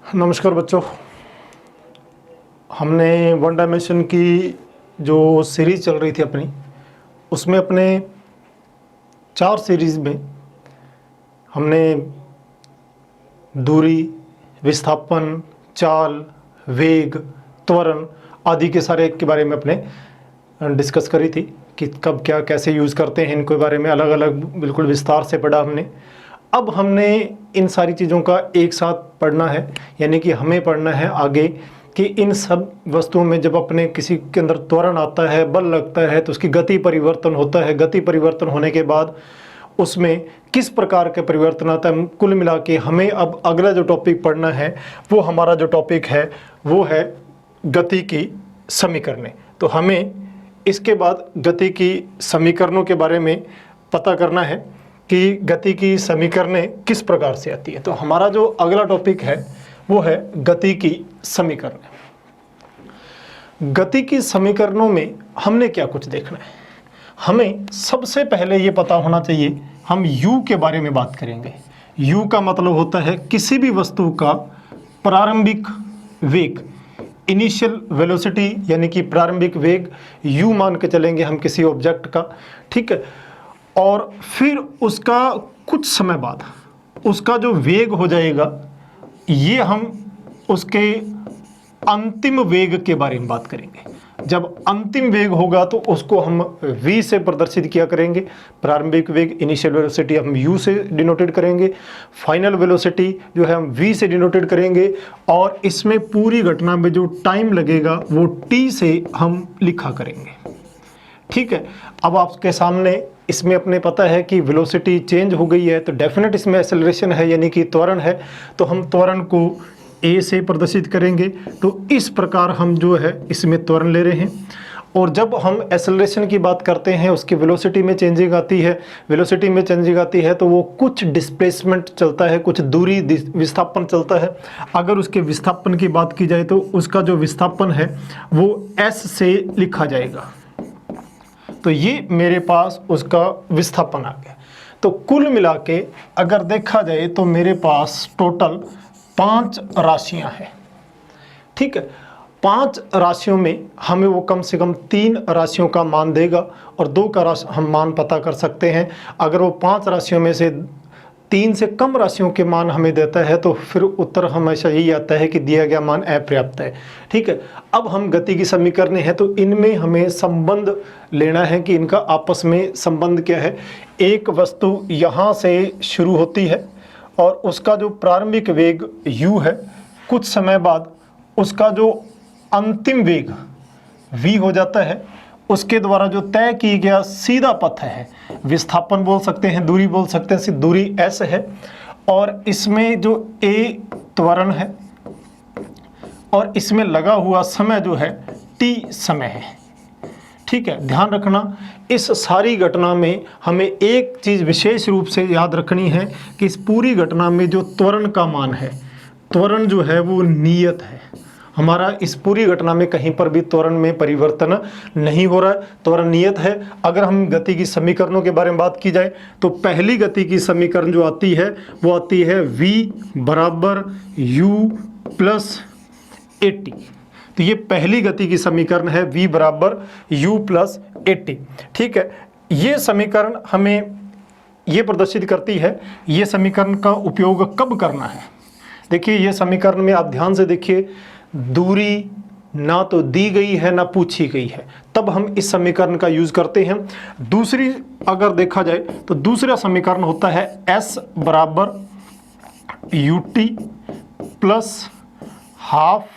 नमस्कार बच्चों। हमने वन डायमेंशन की जो सीरीज़ चल रही थी अपनी, उसमें अपने 4 सीरीज़ में हमने दूरी, विस्थापन, चाल, वेग, त्वरण आदि के सारे के बारे में अपने डिस्कस करी थी कि कब क्या कैसे यूज़ करते हैं, इनके बारे में अलग अलग बिल्कुल विस्तार से पढ़ा हमने। अब हमने इन सारी चीज़ों का एक साथ पढ़ना है, यानी कि हमें पढ़ना है आगे कि इन सब वस्तुओं में जब अपने किसी के अंदर त्वरण आता है, बल लगता है, तो उसकी गति परिवर्तन होता है। गति परिवर्तन होने के बाद उसमें किस प्रकार के परिवर्तन आता है। कुल मिला के हमें अब अगला जो टॉपिक पढ़ना है, वो हमारा जो टॉपिक है वो है गति की समीकरणें। तो हमें इसके बाद गति की समीकरणों के बारे में पता करना है कि गति की समीकरणें किस प्रकार से आती है। तो हमारा जो अगला टॉपिक है वो है गति की समीकरण। गति की समीकरणों में हमने क्या कुछ देखना है। हमें सबसे पहले ये पता होना चाहिए, हम u के बारे में बात करेंगे। u का मतलब होता है किसी भी वस्तु का प्रारंभिक वेग, इनिशियल वेलोसिटी, यानी कि प्रारंभिक वेग u मान के चलेंगे हम किसी ऑब्जेक्ट का, ठीक है। और फिर उसका कुछ समय बाद उसका जो वेग हो जाएगा, ये हम उसके अंतिम वेग के बारे में बात करेंगे। जब अंतिम वेग होगा तो उसको हम v से प्रदर्शित किया करेंगे। प्रारंभिक वेग, इनिशियल वेलोसिटी हम u से डिनोटेड करेंगे, फाइनल वेलोसिटी जो है हम v से डिनोटेड करेंगे, और इसमें पूरी घटना में जो टाइम लगेगा वो t से हम लिखा करेंगे, ठीक है। अब आपके सामने इसमें अपने पता है कि वेलोसिटी चेंज हो गई है, तो डेफिनेट इसमें एक्सेलरेशन है, यानी कि त्वरण है। तो हम त्वरण को a से प्रदर्शित करेंगे। तो इस प्रकार हम जो है इसमें त्वरण ले रहे हैं। और जब हम एक्सेलरेशन की बात करते हैं, उसकी वेलोसिटी में चेंजिंग आती है। वेलोसिटी में चेंजिंग आती है तो वो कुछ डिस्प्लेसमेंट चलता है, कुछ दूरी विस्थापन चलता है। अगर उसके विस्थापन की बात की जाए तो उसका जो विस्थापन है वो s से लिखा जाएगा। तो ये मेरे पास उसका विस्थापन आ गया। तो कुल मिला के अगर देखा जाए तो मेरे पास टोटल 5 राशियां हैं, ठीक है। 5 राशियों में हमें वो कम से कम 3 राशियों का मान देगा और 2 का हम मान पता कर सकते हैं। अगर वो 5 राशियों में से 3 से कम राशियों के मान हमें देता है तो फिर उत्तर हमेशा यही आता है कि दिया गया मान अपर्याप्त है, ठीक है। अब हम गति की समीकरणें हैं तो इनमें हमें संबंध लेना है कि इनका आपस में संबंध क्या है। एक वस्तु यहाँ से शुरू होती है और उसका जो प्रारंभिक वेग u है, कुछ समय बाद उसका जो अंतिम वेग v हो जाता है। उसके द्वारा जो तय की गया सीधा पथ है, विस्थापन बोल सकते हैं, दूरी बोल सकते हैं, सिर्फ दूरी s है। और इसमें जो a त्वरण है और इसमें लगा हुआ समय जो है t समय है, ठीक है। ध्यान रखना, इस सारी घटना में हमें एक चीज़ विशेष रूप से याद रखनी है कि इस पूरी घटना में जो त्वरण का मान है, त्वरण जो है वो नियत है। हमारा इस पूरी घटना में कहीं पर भी त्वरण में परिवर्तन नहीं हो रहा है, त्वरण नियत है। अगर हम गति की समीकरणों के बारे में बात की जाए तो पहली गति की समीकरण जो आती है वो आती है v बराबर u प्लस AT। तो ये पहली गति की समीकरण है, v बराबर u प्लस AT, ठीक है। ये समीकरण हमें ये प्रदर्शित करती है ये समीकरण का उपयोग कब करना है। देखिए ये समीकरण में आप ध्यान से देखिए, दूरी ना तो दी गई है ना पूछी गई है, तब हम इस समीकरण का यूज करते हैं। दूसरी अगर देखा जाए तो दूसरा समीकरण होता है s बराबर ut plus half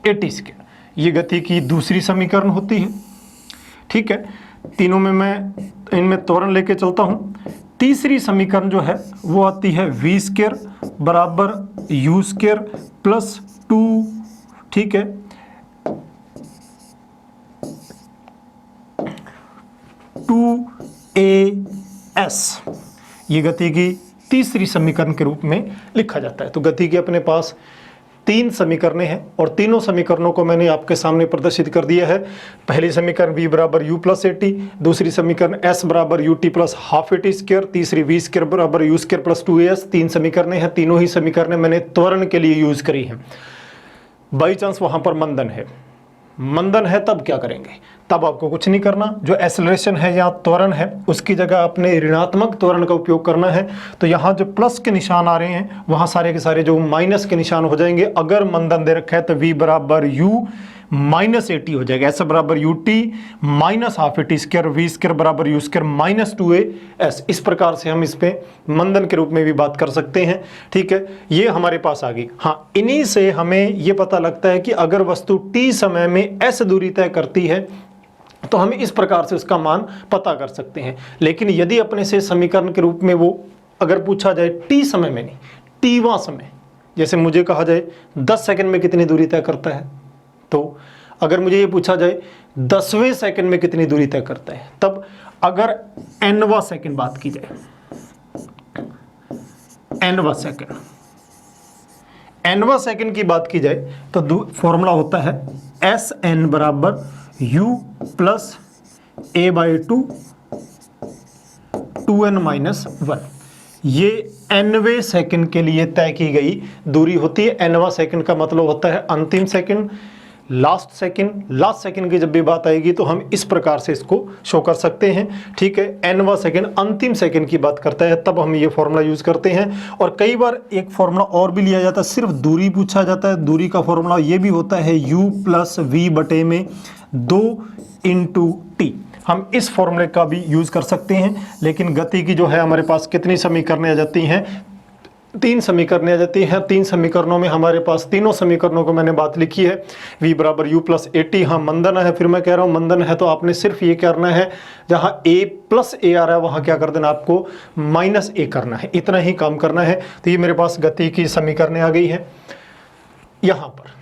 AT square. ये गति की दूसरी समीकरण होती है, ठीक है। तीनों में मैं इनमें त्वरण लेके चलता हूँ। तीसरी समीकरण जो है वो आती है v स्क्वायर बराबर u स्क्वायर प्लस 2, ठीक है, as। ये गति की तीसरी समीकरण के रूप में लिखा जाता है। तो गति के अपने पास तीन समीकरण हैं और तीनों समीकरणों को मैंने आपके सामने प्रदर्शित कर दिया है। पहली समीकरण v बराबर u प्लस ए टी, दूसरी समीकरण s बराबर U T plus half A T square, तीसरी v स्क्र बराबर यू स्क्र प्लस 2as। तीन समीकरण हैं, तीनों ही समीकरण मैंने त्वरण के लिए यूज करी हैं। बाई चांस वहां पर मंदन है तब क्या करेंगे? तब आपको कुछ नहीं करना, जो एक्सेलरेशन है या त्वरण है उसकी जगह अपने ऋणात्मक त्वरण का उपयोग करना है। तो यहाँ जो प्लस के निशान आ रहे हैं वहाँ सारे के सारे जो माइनस के निशान हो जाएंगे। अगर मंदन दे रखा है तो v बराबर u माइनस ए टी हो जाएगा, s बराबर U T minus half A T square, v square बराबर यू स्क्र माइनस 2as। इस प्रकार से हम इस पे मंदन के रूप में भी बात कर सकते हैं। ठीक है, ये हमारे पास आ गई। हाँ, इन्हीं से हमें ये पता लगता है कि अगर वस्तु t समय में s दूरी तय करती है तो हम इस प्रकार से उसका मान पता कर सकते हैं। लेकिन यदि अपने से समीकरण के रूप में वो अगर पूछा जाए t समय में नहीं, tवां समय, जैसे मुझे कहा जाए 10 सेकंड में कितनी दूरी तय करता है, तो अगर मुझे ये पूछा जाए 10वें सेकंड में कितनी दूरी तय करता है, तब अगर nवां सेकंड बात की जाए, nवां सेकंड की बात की जाए तो फॉर्मूला होता है Sn बराबर u plus a by 2n minus 1। ये nवें सेकंड के लिए तय की गई दूरी होती है। nवां सेकंड का मतलब होता है अंतिम सेकंड, लास्ट सेकंड की जब भी बात आएगी तो हम इस प्रकार से इसको शो कर सकते हैं। ठीक है, nवां सेकंड अंतिम सेकंड की बात करता है, तब हम ये फॉर्मूला यूज करते हैं। और कई बार एक फॉर्मूला और भी लिया जाता है, सिर्फ दूरी पूछा जाता है। दूरी का फॉर्मूला ये भी होता है u प्लस v बटे में 2 इंटू टी। हम इस फॉर्मूले का भी यूज कर सकते हैं। लेकिन गति की जो है हमारे पास कितनी समीकरणें आ जाती हैं? 3 समीकरणें आ जाती हैं। 3 समीकरणों में हमारे पास तीनों समीकरणों को मैंने बात लिखी है। v बराबर u प्लस ए टी, हाँ मंदन है, फिर मैं कह रहा हूँ मंदन है तो आपने सिर्फ ये करना है, जहाँ a प्लस ए आ रहा है वहाँ क्या कर देना, आपको माइनस ए करना है, इतना ही काम करना है। तो ये मेरे पास गति की समीकरणें आ गई है। यहाँ पर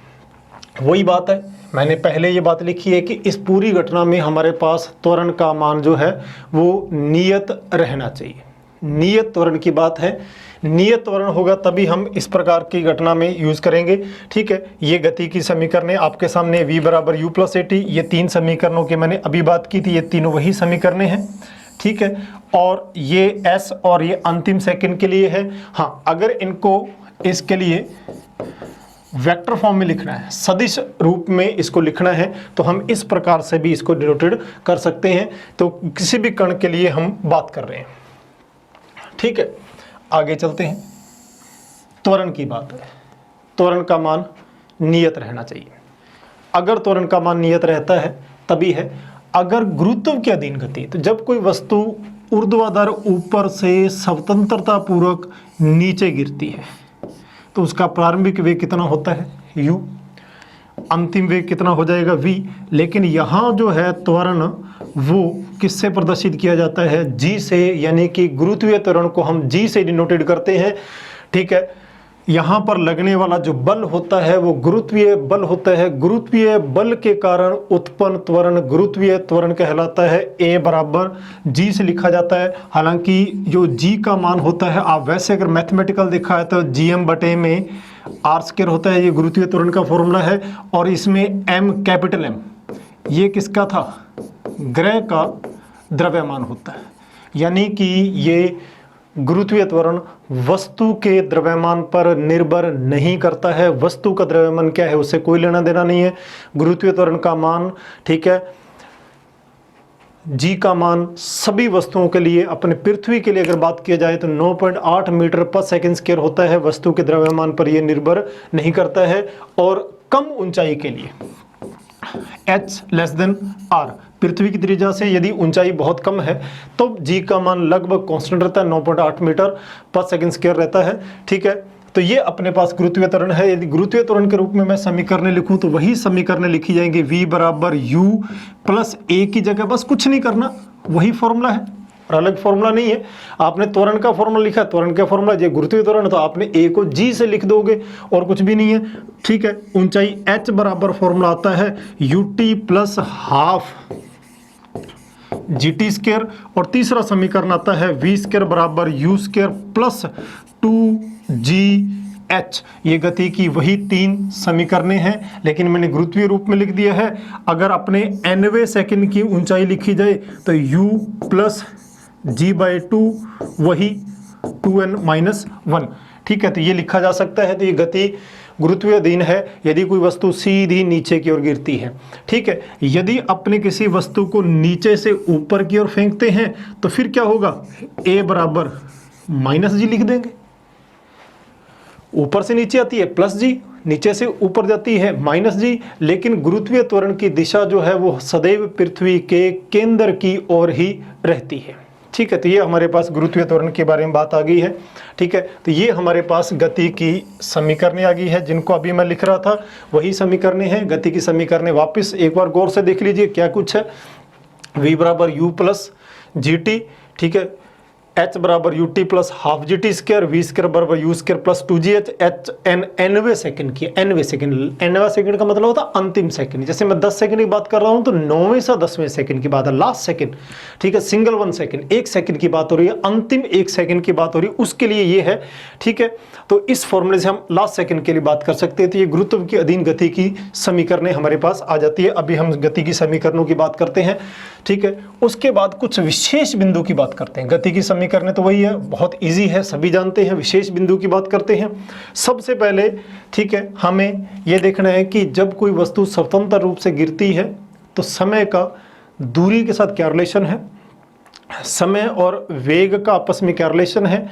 वही बात है, मैंने पहले ये बात लिखी है कि इस पूरी घटना में हमारे पास त्वरण का मान जो है वो नियत रहना चाहिए। नियत त्वरण की बात है, नियत त्वरण होगा तभी हम इस प्रकार की घटना में यूज करेंगे। ठीक है, ये गति की समीकरणें आपके सामने v बराबर u प्लस ए टी, ये 3 समीकरणों की मैंने अभी बात की थी, ये तीनों वही समीकरणें हैं। ठीक है, और ये s और ये अंतिम सेकंड के लिए है। हाँ, अगर इनको इसके लिए वेक्टर फॉर्म में लिखना है, सदिश रूप में इसको लिखना है, तो हम इस प्रकार से भी इसको डिनोटेड कर सकते हैं। तो किसी भी कण के लिए हम बात कर रहे हैं। ठीक है, आगे चलते हैं। त्वरण की बात है, त्वरण का मान नियत रहना चाहिए। अगर त्वरण का मान नियत रहता है तभी है। अगर गुरुत्व के अधीन गति, तो जब कोई वस्तु ऊर्ध्वाधर ऊपर से स्वतंत्रता पूर्वक नीचे गिरती है तो उसका प्रारंभिक वेग कितना होता है, u, अंतिम वेग कितना हो जाएगा, v। लेकिन यहाँ जो है त्वरण वो किससे प्रदर्शित किया जाता है, g से, यानी कि गुरुत्वीय त्वरण को हम g से डिनोटेड करते हैं। ठीक है, यहाँ पर लगने वाला जो बल होता है वो गुरुत्वीय बल होता है। गुरुत्वीय बल के कारण उत्पन्न त्वरण गुरुत्वीय त्वरण कहलाता है। a बराबर g से लिखा जाता है। हालांकि जो g का मान होता है, आप वैसे अगर मैथमेटिकल देखा है तो gm बटे में r स्क्वायर होता है, ये गुरुत्वीय त्वरण का फॉर्मूला है। और इसमें m कैपिटल M ये किसका था, ग्रह का द्रव्यमान होता है। यानी कि ये गुरुत्वीय त्वरण वस्तु के द्रव्यमान पर निर्भर नहीं करता है। वस्तु का द्रव्यमान क्या है उससे कोई लेना देना नहीं है। गुरुत्वीय त्वरण का मान, ठीक है, जी का मान सभी वस्तुओं के लिए, अपने पृथ्वी के लिए अगर बात की जाए तो 9.8 मीटर पर सेकंड स्क्वायर होता है। वस्तु के द्रव्यमान पर यह निर्भर नहीं करता है। और कम ऊंचाई के लिए h लेस देन r, पृथ्वी की त्रिज्या से यदि ऊंचाई बहुत कम है तो g का मान लगभग कांस्टेंट रहता है, 9.8 मीटर पर सेकंड स्क्वायर रहता है। ठीक है, तो ये अपने पास गुरुत्वीय त्वरण है। यदि गुरुत्वीय त्वरण के रूप में मैं समीकरणें लिखूं तो वही समीकरणें लिखी जाएंगी। v बराबर u प्लस a की जगह बस कुछ नहीं करना, वही फॉर्मूला है और अलग फॉर्मूला नहीं है। आपने त्वरण का फॉर्मूला लिखा है, त्वरण का फॉर्मूला ये गुरुत्वीय त्वरण, तो आपने a को g से लिख दोगे और कुछ भी नहीं है। ठीक है, ऊंचाई h बराबर फॉर्मूला आता है ut plus half gt square. और तीसरा समीकरण आता है v स्क्वायर बराबर u square plus 2g h, ये गति की वही 3 समीकरणें हैं, लेकिन मैंने गुरुत्वीय रूप में लिख दिया है। अगर अपने nवें सेकंड की ऊंचाई लिखी जाए तो u प्लस g/2 वही 2n-1, ठीक है। तो ये लिखा जा सकता है। तो ये गति गुरुत्वीय अधीन है यदि कोई वस्तु सीधी नीचे की ओर गिरती है, ठीक है। यदि अपने किसी वस्तु को नीचे से ऊपर की ओर फेंकते हैं तो फिर क्या होगा, a बराबर -g लिख देंगे। ऊपर से नीचे आती है +g, नीचे से ऊपर जाती है -g, लेकिन गुरुत्वीय त्वरण की दिशा जो है वो सदैव पृथ्वी के केंद्र की ओर ही रहती है, ठीक है। तो ये हमारे पास गुरुत्वीय त्वरण के बारे में बात आ गई है, ठीक है। तो ये हमारे पास गति की समीकरणें आ गई है, जिनको अभी मैं लिख रहा था वही समीकरणें हैं। गति की समीकरणें वापस एक बार गौर से देख लीजिए क्या कुछ है। v बराबर u प्लस जी टी, ठीक है। h बराबर ut plus half g t square, v square बराबर u square plus 2gh, h nवें सेकंड की, nवें सेकंड, nवां सेकंड का मतलब होता है अंतिम सेकंड। जैसे मैं 10 सेकंड की बात कर रहा हूं तो 9वें से 10वें सेकंड की बात है, लास्ट सेकंड, ठीक है। सिंगल 1 सेकंड, 1 सेकंड की बात हो रही है, अंतिम 1 सेकंड की बात हो रही है, उसके लिए ये है, ठीक है। तो इस फॉर्मूले से हम लास्ट सेकंड के लिए बात कर सकते हैं। तो ये गुरुत्व की अधीन गति की समीकरणें हमारे पास आ जाती है। अभी हम गति की समीकरणों की बात करते हैं, ठीक है। उसके बाद कुछ विशेष बिंदु की बात करते हैं। गति की समीकरणें तो वही है, बहुत इजी है, सभी जानते हैं। विशेष बिंदु की बात करते हैं। सबसे पहले, ठीक है, हमें यह देखना है कि जब कोई वस्तु स्वतंत्र रूप से गिरती है तो समय का दूरी के साथ क्या रिलेशन है, समय और वेग का आपस में क्या रिलेशन है,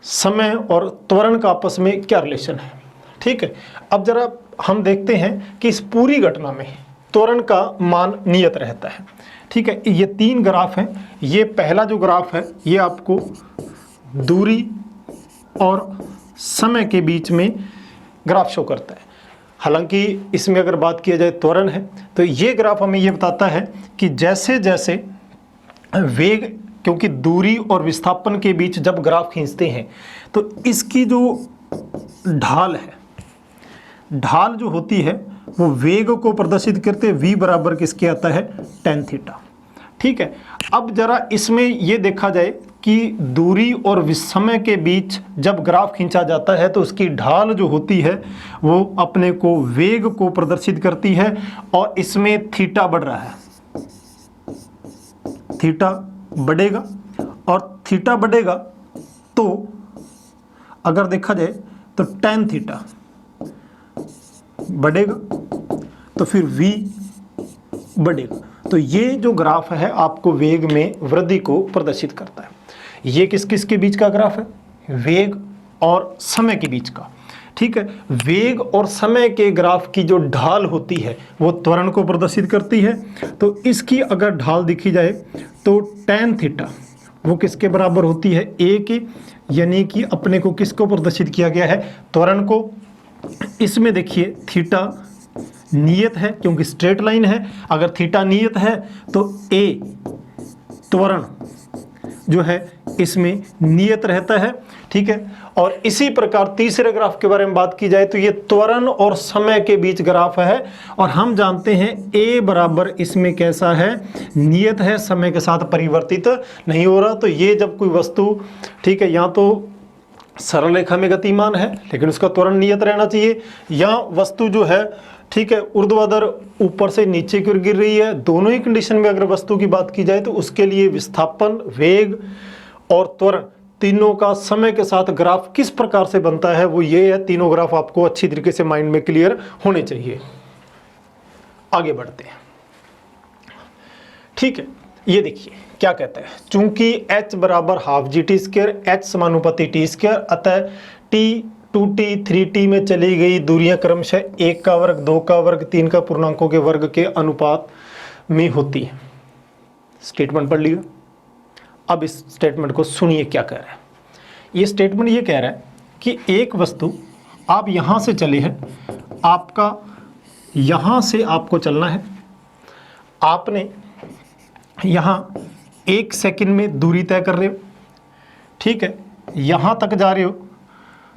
समय और त्वरण का आपस में क्या रिलेशन है, ठीक है। अब जरा हम देखते हैं कि इस पूरी घटना में त्वरण का मान नियत रहता है, ठीक है। ये 3 ग्राफ हैं। ये पहला जो ग्राफ है ये आपको दूरी और समय के बीच में ग्राफ शो करता है। हालांकि इसमें अगर बात किया जाए त्वरण है तो ये ग्राफ हमें ये बताता है कि जैसे जैसे वेग, क्योंकि दूरी और विस्थापन के बीच जब ग्राफ खींचते हैं तो इसकी जो ढाल है, ढाल जो होती है वो वेग को प्रदर्शित करते v बराबर किसके आता है, tan थीटा, ठीक है। अब जरा इसमें ये देखा जाए कि दूरी और समय के बीच जब ग्राफ खींचा जाता है तो उसकी ढाल जो होती है वो अपने को वेग को प्रदर्शित करती है और इसमें थीटा बढ़ रहा है, थीटा बढ़ेगा और थीटा बढ़ेगा तो अगर देखा जाए तो tan थीटा बढ़ेगा तो फिर v बढ़ेगा। तो ये जो ग्राफ है आपको वेग में वृद्धि को प्रदर्शित करता है। ये किस किस के बीच का ग्राफ है, वेग और समय के बीच का, ठीक है। वेग और समय के ग्राफ की जो ढाल होती है वो त्वरण को प्रदर्शित करती है। तो इसकी अगर ढाल देखी जाए तो tan थीटा वो किसके बराबर होती है, a के, यानी कि अपने को किसको प्रदर्शित किया गया है, त्वरण को। इसमें देखिए थीटा नियत है क्योंकि स्ट्रेट लाइन है। अगर थीटा नियत है तो a त्वरण जो है इसमें नियत रहता है, ठीक है। और इसी प्रकार तीसरे ग्राफ के बारे में बात की जाए तो ये त्वरण और समय के बीच ग्राफ है और हम जानते हैं a बराबर इसमें कैसा है, नियत है, समय के साथ परिवर्तित नहीं हो रहा। तो ये जब कोई वस्तु, ठीक है, या तो सरल रेखा में गतिमान है लेकिन उसका त्वरण नियत रहना चाहिए, या वस्तु जो है, ठीक है, ऊर्ध्वाधर ऊपर से नीचे की ओर गिर रही है। दोनों ही कंडीशन में अगर वस्तु की बात की जाए तो उसके लिए विस्थापन, वेग और त्वरण तीनों का समय के साथ ग्राफ किस प्रकार से बनता है वो ये है। तीनों ग्राफ आपको अच्छी तरीके से माइंड में क्लियर होने चाहिए। आगे बढ़ते हैं, ठीक है। ये देखिए क्या कहता है, चूंकि h बराबर half g t square, h समानुपाती t स्क्र, अतः t 2t 3t में चली गई दूरियां क्रमशः 1 का वर्ग, 2 का वर्ग, 3 का पूर्णांकों के वर्ग के अनुपात में होती है। स्टेटमेंट पढ़ लिया। अब इस स्टेटमेंट को सुनिए क्या कह रहा है। ये स्टेटमेंट ये कह रहा है कि एक वस्तु, आप यहाँ से चले हैं, आपका यहाँ से आपको चलना है, आपने यहाँ 1 सेकंड में दूरी तय कर रहे हो, ठीक है, यहाँ तक जा रहे हो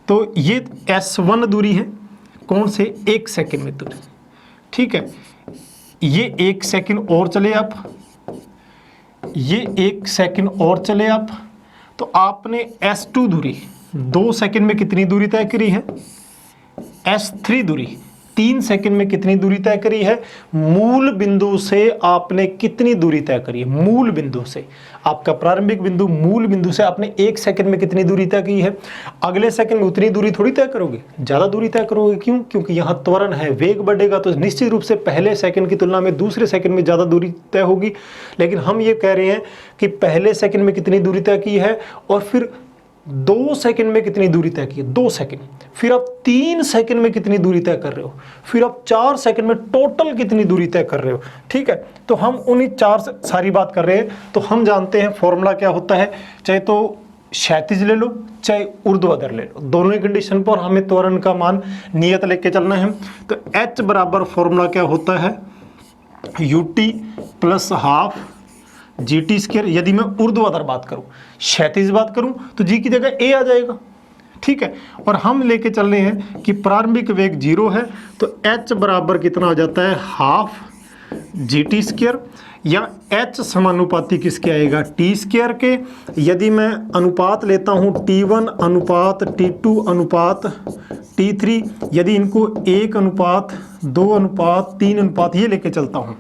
तो ये S1 दूरी है, कौन से, 1 सेकंड में दूरी, ठीक है। ये 1 सेकंड और चले आप, ये 1 सेकंड और चले आप, तो आपने S2 दूरी 2 सेकंड में कितनी दूरी तय करी है? S3 दूरी। 3 सेकंड में कितनी दूरी तय करी है? मूल बिंदु से आपने कितनी दूरी तय करी है? मूल बिंदु से, आपका प्रारंभिक बिंदु मूल बिंदु से आपने 1 सेकंड में कितनी दूरी तय की है? अगले सेकंड में उतनी दूरी थोड़ी तय करोगे, ज़्यादा दूरी तय करोगे। क्यों? क्योंकि यहाँ त्वरण है, वेग बढ़ेगा तो निश्चित रूप से पहले सेकंड की तुलना में दूसरे सेकंड में ज़्यादा दूरी तय होगी। लेकिन हम ये कह रहे हैं कि पहले सेकंड में कितनी दूरी तय की है और फिर 2 सेकंड में कितनी दूरी तय की है? 2 सेकंड। फिर आप 3 सेकंड में कितनी दूरी तय कर रहे हो? फिर आप 4 सेकंड में टोटल कितनी दूरी तय कर रहे हो? ठीक है, तो हम उन्हीं 4 से सारी बात कर रहे हैं। तो हम जानते हैं फॉर्मूला क्या होता है, चाहे तो क्षैतिज ले लो चाहे ऊर्ध्वाधर ले लो, दोनों ही कंडीशन पर हमें त्वरण का मान नियत लेके चलना है। तो H बराबर फॉर्मूला क्या होता है? ut plus half GT²। यदि मैं ऊर्ध्वाधर बात करूं, क्षैतिज बात करूं तो G की जगह A आ जाएगा। ठीक है, और हम लेके चल रहे हैं कि प्रारंभिक वेग 0 है तो H बराबर कितना हो जाता है? हाफ GT², या H समानुपाती किसके आएगा? T² के। यदि मैं अनुपात लेता हूं T1 अनुपात T2 अनुपात T3, यदि इनको 1 अनुपात 2 अनुपात 3 अनुपात ये लेके चलता हूं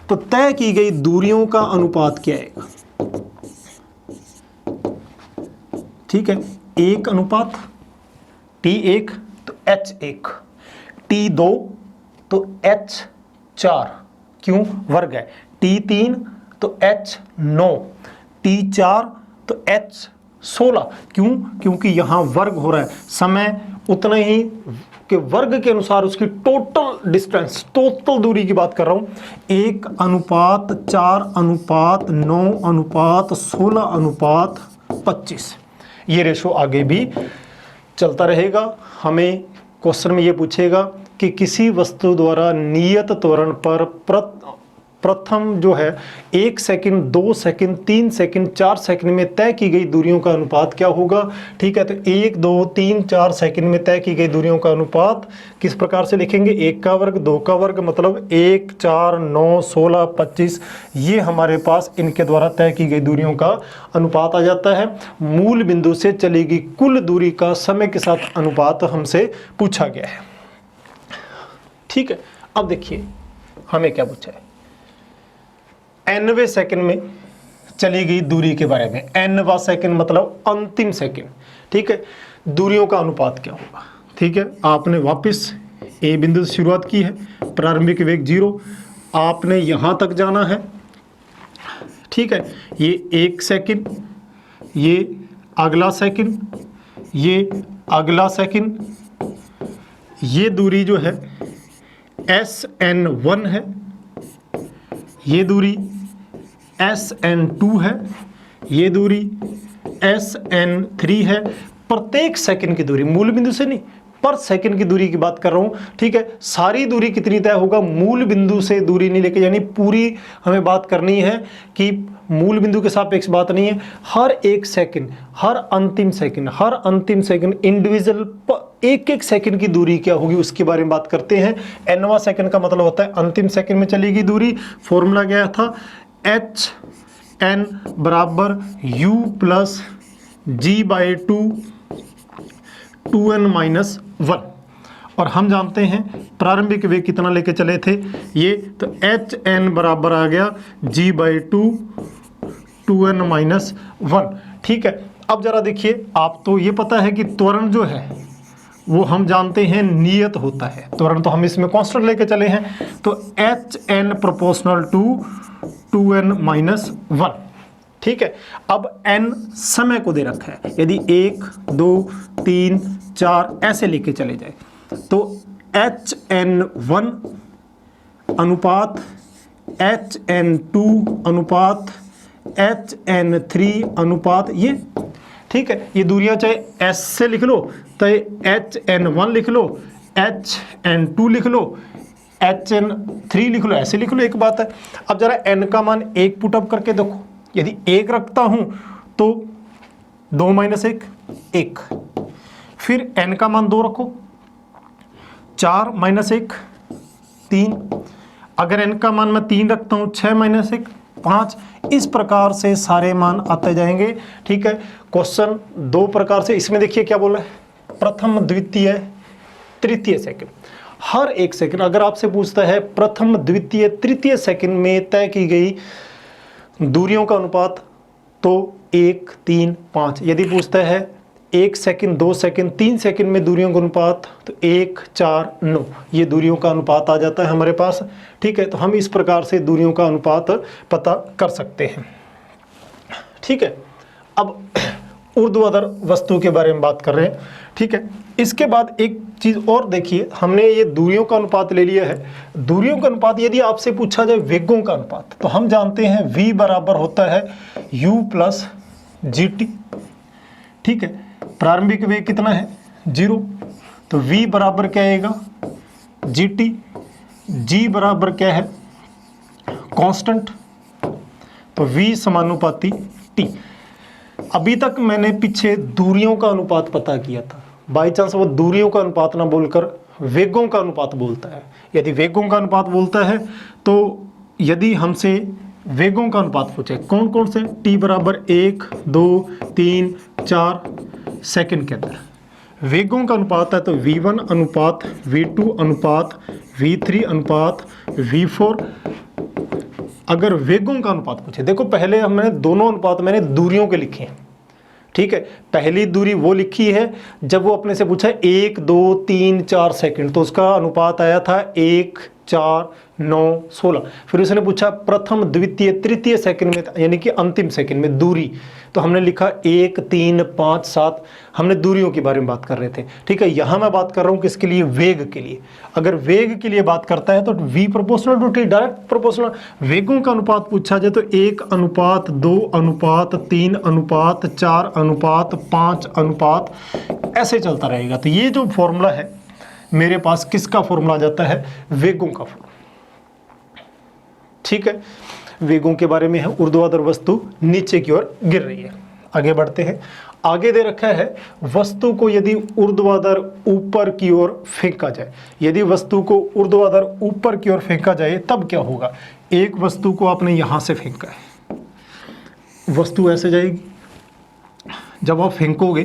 तो तय की गई दूरियों का अनुपात क्या आएगा? ठीक है, 1 अनुपात T1 तो H1, T2 तो H4, क्यों? वर्ग है। T3 तो H9, T4 तो H16, क्यों? क्योंकि यहाँ वर्ग हो रहा है, समय उतना ही के वर्ग के अनुसार उसकी टोटल डिस्टेंस, टोटल दूरी की बात कर रहा हूँ। 1 अनुपात 4 अनुपात 9 अनुपात 16 अनुपात 25, ये रेशो आगे भी चलता रहेगा। हमें क्वेश्चन में ये पूछेगा कि किसी वस्तु द्वारा नियत त्वरण पर प्रथम जो है 1 सेकंड 2 सेकंड 3 सेकंड 4 सेकंड में तय की गई दूरियों का अनुपात क्या होगा? ठीक है, तो 1 2 3 4 सेकंड में तय की गई दूरियों का अनुपात किस प्रकार से लिखेंगे? 1 का वर्ग 2 का वर्ग, मतलब 1 4 9 16 25, ये हमारे पास इनके द्वारा तय की गई दूरियों का अनुपात आ जाता है। मूल बिंदु से चली गई कुल दूरी का समय के साथ अनुपात हमसे पूछा गया है। ठीक है, अब देखिए हमें क्या पूछा है? nवें सेकंड में चली गई दूरी के बारे में। nवां सेकंड मतलब अंतिम सेकंड। ठीक है, दूरियों का अनुपात क्या होगा? ठीक है, आपने वापस A बिंदु से शुरुआत की है, प्रारंभिक वेग 0, आपने यहाँ तक जाना है। ठीक है, ये 1 सेकंड, ये अगला सेकंड, ये अगला सेकंड, ये दूरी जो है SN1 है, ये दूरी SN2 है, ये दूरी SN3 है। प्रत्येक सेकंड की दूरी, मूल बिंदु से नहीं, पर सेकंड की दूरी की बात कर रहा हूं। ठीक है, सारी दूरी कितनी तय होगा? मूल बिंदु से दूरी नहीं लेके जानी, पूरी हमें बात करनी है कि मूल बिंदु के सापेक्ष बात नहीं है। हर एक सेकंड, हर अंतिम सेकंड इंडिविजुअल एक एक सेकंड की दूरी क्या होगी उसके बारे में बात करते हैं। nवां सेकंड का मतलब होता है अंतिम सेकंड में चली गई दूरी। फॉर्मूला क्या था? HN बराबर U प्लस G/2 2n-1, और हम जानते हैं प्रारंभिक वेग कितना लेके चले थे ये, तो HN बराबर आ गया G/2 2n-1। ठीक है, अब जरा देखिए, आप तो ये पता है कि त्वरण जो है वो हम जानते हैं नियत होता है, त्वरण तो हम इसमें कांस्टेंट लेके चले हैं, तो HN प्रोपोर्शनल टू 2n-1। ठीक है, अब n समय को दे रखा है, यदि 1 2 3 4 ऐसे लेके चले जाए तो HN1 अनुपात HN2 अनुपात HN3 अनुपात ये। ठीक है, ये दूरियां चाहे S से लिख लो, चाहे HN1 लिख लो, HN2 लिख लो, HN3 लिख लो, ऐसे लिख लो, एक बात है। अब जरा n का मान 1 पुटअप करके देखो, यदि 1 रखता हूं तो 2 - 1 1, फिर n का मान 2 रखो, 4 - 1 3, अगर n का मान मैं 3 रखता हूं 6 - 1 5, इस प्रकार से सारे मान आते जाएंगे। ठीक है, क्वेश्चन 2 प्रकार से, इसमें देखिए क्या बोला है, प्रथम द्वितीय तृतीय सेकंड। हर एक सेकंड अगर आपसे पूछता है प्रथम द्वितीय तृतीय सेकंड में तय की गई दूरियों का अनुपात तो 1, 3, 5। यदि पूछता है 1 सेकंड, 2 सेकंड, 3 सेकंड में दूरियों का अनुपात तो 1, 4, 9 ये दूरियों का अनुपात आ जाता है हमारे पास। ठीक है, तो हम इस प्रकार से दूरियों का अनुपात पता कर सकते हैं। ठीक है, अब ऊर्ध्वाधर वस्तु के बारे में बात कर रहे हैं। ठीक है, इसके बाद एक चीज़ और देखिए, हमने ये दूरियों का अनुपात ले लिया है। दूरियों का अनुपात यदि आपसे पूछा जाए वेगों का अनुपात तो हम जानते हैं v बराबर होता है u प्लस gt। ठीक है, प्रारंभिक वेग कितना है 0, तो v बराबर क्या आएगा gt, g बराबर क्या है कांस्टेंट, तो v समानुपाती t। अभी तक मैंने पीछे दूरियों का अनुपात पता किया था, बाई चांस वो दूरियों का अनुपात ना बोलकर वेगों का अनुपात बोलता है। यदि वेगों का अनुपात बोलता है तो यदि हमसे वेगों का अनुपात पूछे कौन कौन से, t बराबर 1, 2, 3, 4 सेकंड के अंदर वेगों का अनुपात है तो v1 अनुपात v2 अनुपात v3 अनुपात v4। अगर वेगों का अनुपात पूछे, देखो पहले हमने दोनों अनुपात मैंने दूरियों के लिखे हैं। ठीक है, पहली दूरी वो लिखी है जब वो अपने से पूछा 1, 2, 3, 4 सेकंड, तो उसका अनुपात आया था 1, 4, 9, 16। फिर उसने पूछा प्रथम द्वितीय तृतीय सेकंड में, यानी कि अंतिम सेकंड में दूरी, तो हमने लिखा 1, 3, 5, 7। हमने दूरियों के बारे में बात कर रहे थे। ठीक है, यहाँ मैं बात कर रहा हूँ किसके लिए, वेग के लिए। अगर वेग के लिए बात करता है तो v proportional to t, direct proportional. वेगों का अनुपात पूछा जाए तो 1 अनुपात 2 अनुपात 3 अनुपात 4 अनुपात 5 अनुपात, ऐसे चलता रहेगा। तो ये जो फॉर्मूला है मेरे पास किसका फॉर्मूला आ जाता है, वेगों का फॉर्मूला। ठीक है, वेगों के बारे में है, ऊर्ध्वाधर वस्तु नीचे की ओर गिर रही है। आगे बढ़ते हैं, आगे दे रखा है वस्तु को यदि ऊर्ध्वाधर ऊपर की ओर फेंका जाए। यदि वस्तु को ऊर्ध्वाधर ऊपर की ओर फेंका जाए तब क्या होगा। एक वस्तु को आपने यहां से फेंका है, वस्तु ऐसे जाएगी, जब आप फेंकोगे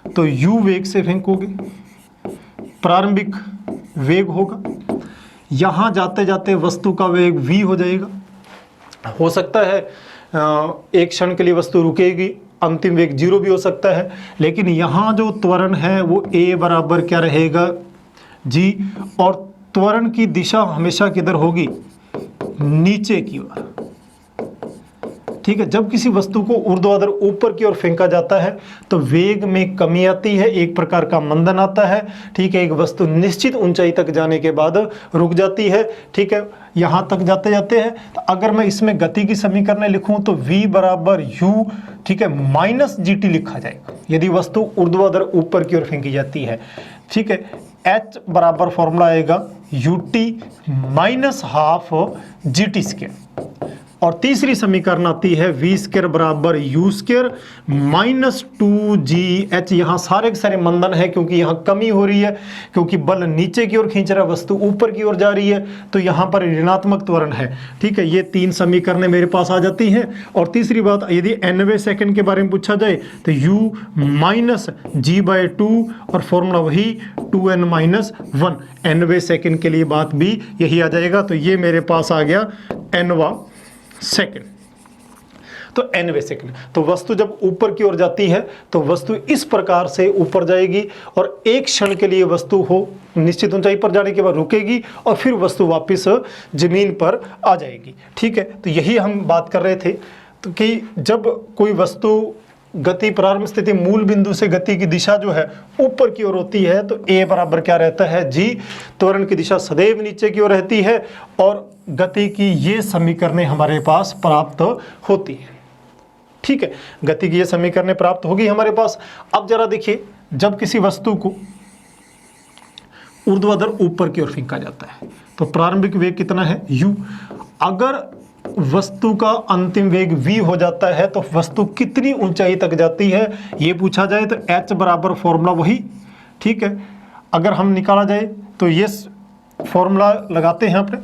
तो u वेग से फेंकोगे, प्रारंभिक वेग होगा, यहां जाते जाते वस्तु का वेग v हो जाएगा। हो सकता है एक क्षण के लिए वस्तु रुकेगी, अंतिम वेग 0 भी हो सकता है, लेकिन यहाँ जो त्वरण है वो a बराबर क्या रहेगा g, और त्वरण की दिशा हमेशा किधर होगी, नीचे की ओर। ठीक है, जब किसी वस्तु को ऊर्ध्वाधर ऊपर की ओर फेंका जाता है तो वेग में कमी आती है, एक प्रकार का मंदन आता है। ठीक है, एक वस्तु निश्चित ऊंचाई तक जाने के बाद रुक जाती है। ठीक है, यहाँ तक जाते जाते हैं, तो अगर मैं इसमें गति की समीकरण लिखूं तो v बराबर u, ठीक है, माइनस gt लिखा जाएगा यदि वस्तु ऊर्ध्वाधर ऊपर की ओर फेंकी जाती है। ठीक है, h बराबर फॉर्मूला आएगा ut minus half gt square. और तीसरी समीकरण आती है v स्क्वायर बराबर u स्क्वायर माइनस 2gh। यहाँ सारे के सारे मंदन है क्योंकि यहाँ कमी हो रही है, क्योंकि बल नीचे की ओर खींच रहा है, वस्तु ऊपर की ओर जा रही है, तो यहाँ पर ऋणात्मक त्वरण है। ठीक है, ये 3 समीकरणें मेरे पास आ जाती हैं। और तीसरी बात, यदि nवें सेकंड के बारे में पूछा जाए तो u माइनस g/2 और फॉर्मूला वही 2n माइनस 1। nवें सेकंड के लिए बात भी यही आ जाएगा। तो ये मेरे पास आ गया nवां सेकंड। तो nवें सेकंड, तो वस्तु जब ऊपर की ओर जाती है तो वस्तु इस प्रकार से ऊपर जाएगी और एक क्षण के लिए वस्तु हो निश्चित ऊंचाई पर जाने के बाद रुकेगी और फिर वस्तु वापस जमीन पर आ जाएगी। ठीक है, तो यही हम बात कर रहे थे तो कि जब कोई वस्तु गति प्रारंभ स्थिति मूल बिंदु से गति की दिशा जो है ऊपर की ओर होती है तो a बराबर क्या रहता है g, त्वरण की दिशा सदैव नीचे की ओर रहती है और गति की ये समीकरणें हमारे पास प्राप्त होती है। ठीक है, गति की ये समीकरणें प्राप्त होगी हमारे पास। अब जरा देखिए, जब किसी वस्तु को ऊर्ध्वाधर ऊपर की ओर फेंका जाता है तो प्रारंभिक वेग कितना है u। अगर वस्तु का अंतिम वेग v हो जाता है तो वस्तु कितनी ऊंचाई तक जाती है ये पूछा जाए तो h बराबर फॉर्मूला वही। ठीक है, अगर हम निकाला जाए तो ये फॉर्मूला लगाते हैं अपने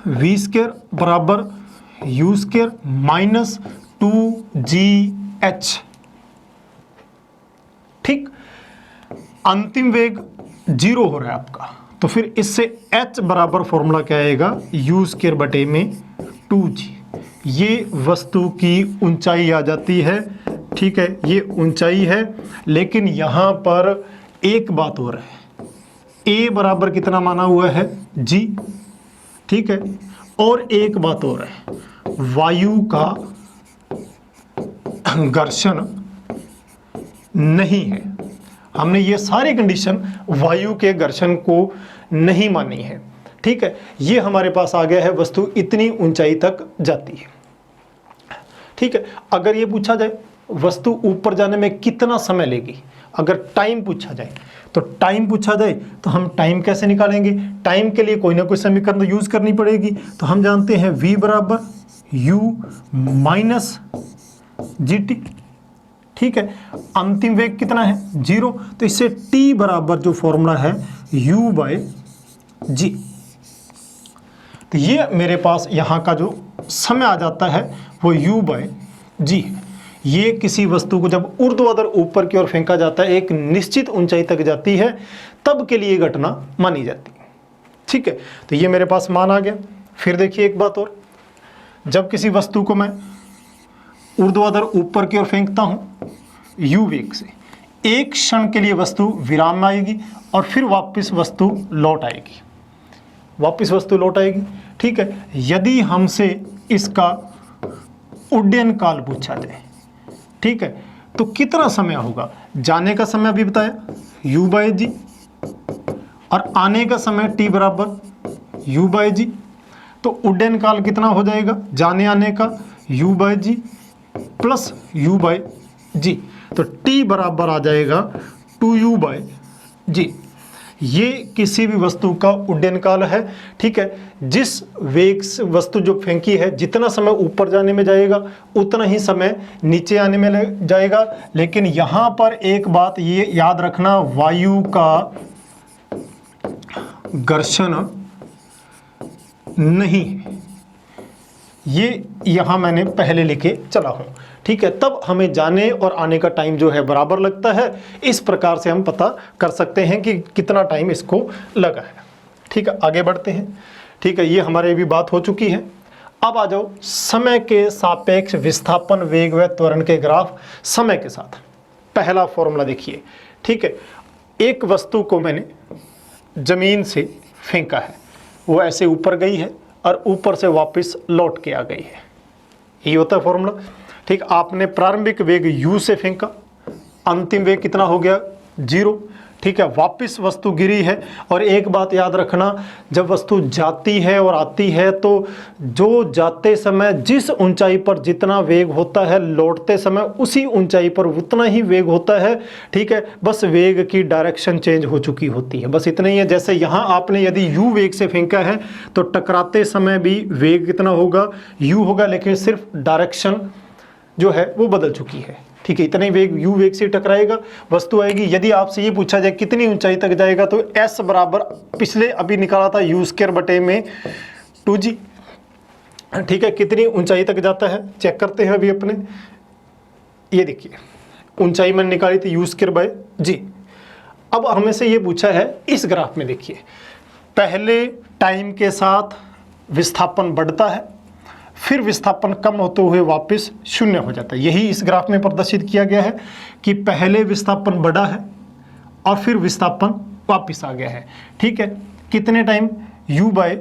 वी स्क्वायर बराबर यू स्क्वायर माइनस 2gh। ठीक, अंतिम वेग 0 हो रहा है आपका, तो फिर इससे h बराबर फॉर्मूला क्या आएगा, यू स्क्वायर बटे में 2g। ये वस्तु की ऊंचाई आ जाती है। ठीक है, ये ऊंचाई है, लेकिन यहाँ पर एक बात और है, a बराबर कितना माना हुआ है, g। ठीक है, और एक बात और है, वायु का घर्षण नहीं है। हमने ये सारी कंडीशन वायु के घर्षण को नहीं मानी है। ठीक है, ये हमारे पास आ गया है, वस्तु इतनी ऊंचाई तक जाती है। ठीक है, अगर ये पूछा जाए वस्तु ऊपर जाने में कितना समय लेगी, अगर टाइम पूछा जाए तो हम टाइम कैसे निकालेंगे, टाइम के लिए कोई ना कोई समीकरण तो यूज करनी पड़ेगी। तो हम जानते हैं v बराबर u माइनस GT। ठीक है, अंतिम वेग कितना है, 0, तो इससे t बराबर जो फॉर्मूला है u बाय g। तो ये मेरे पास यहाँ का जो समय आ जाता है वो u बाय g है। ये किसी वस्तु को जब ऊर्ध्वाधर ऊपर की ओर फेंका जाता है, एक निश्चित ऊंचाई तक जाती है, तब के लिए घटना मानी जाती है। ठीक है, तो ये मेरे पास मान आ गया। फिर देखिए एक बात और, जब किसी वस्तु को मैं ऊर्ध्वाधर ऊपर की ओर फेंकता हूँ u वेग से, एक क्षण के लिए वस्तु विराम में आएगी और फिर वापस वस्तु लौट आएगी। ठीक है, यदि हमसे इसका उड्डयन काल पूछा जाए, ठीक है, तो कितना समय होगा, जाने का समय अभी बताया u बाय जी, और आने का समय t बराबर u बाय जी। तो उड्डयन काल कितना हो जाएगा, जाने आने का u बाय जी प्लस u बाय जी, तो t बराबर आ जाएगा 2u बाय जी। ये किसी भी वस्तु का उड्डयन काल है। ठीक है, जिस वेग से वस्तु जो फेंकी है, जितना समय ऊपर जाने में जाएगा उतना ही समय नीचे आने में जाएगा। लेकिन यहाँ पर एक बात ये याद रखना, वायु का घर्षण नहीं है, ये यहाँ मैंने पहले लिखे चला हूँ। ठीक है, तब हमें जाने और आने का टाइम जो है बराबर लगता है। इस प्रकार से हम पता कर सकते हैं कि कितना टाइम इसको लगा है। ठीक है, आगे बढ़ते हैं। ठीक है, ये हमारे भी बात हो चुकी है। अब आ जाओ समय के सापेक्ष विस्थापन वेग व त्वरण के ग्राफ समय के साथ। पहला फॉर्मूला देखिए। ठीक है, एक वस्तु को मैंने जमीन से फेंका है, वो ऐसे ऊपर गई है और ऊपर से वापस लौट के आ गई है, यही होता है फॉर्मूला। ठीक, आपने प्रारंभिक वेग u से फेंका, अंतिम वेग कितना हो गया, 0। ठीक है, वापस वस्तु गिरी है। और एक बात याद रखना, जब वस्तु जाती है और आती है तो जो जाते समय जिस ऊंचाई पर जितना वेग होता है, लौटते समय उसी ऊंचाई पर उतना ही वेग होता है। ठीक है, बस वेग की डायरेक्शन चेंज हो चुकी होती है, बस इतना ही है। जैसे यहाँ आपने यदि u वेग से फेंका है तो टकराते समय भी वेग कितना होगा, u होगा, लेकिन सिर्फ डायरेक्शन जो है वो बदल चुकी है। ठीक है, इतने वेग u वेग से टकराएगा, वस्तु आएगी। यदि आपसे ये पूछा जाए कितनी ऊंचाई तक जाएगा, तो s बराबर पिछले अभी निकाला था u स्क्वायर बटे में 2g। ठीक है, कितनी ऊंचाई तक जाता है चेक करते हैं अभी अपने। ये देखिए ऊंचाई मैंने निकाली थी u स्क्वायर बाय g। अब हमें से ये पूछा है, इस ग्राफ में देखिए, पहले टाइम के साथ विस्थापन बढ़ता है, फिर विस्थापन कम होते हुए वापस शून्य हो जाता है। यही इस ग्राफ में प्रदर्शित किया गया है कि पहले विस्थापन बढ़ा है और फिर विस्थापन वापस आ गया है। ठीक है, कितने टाइम, u बाय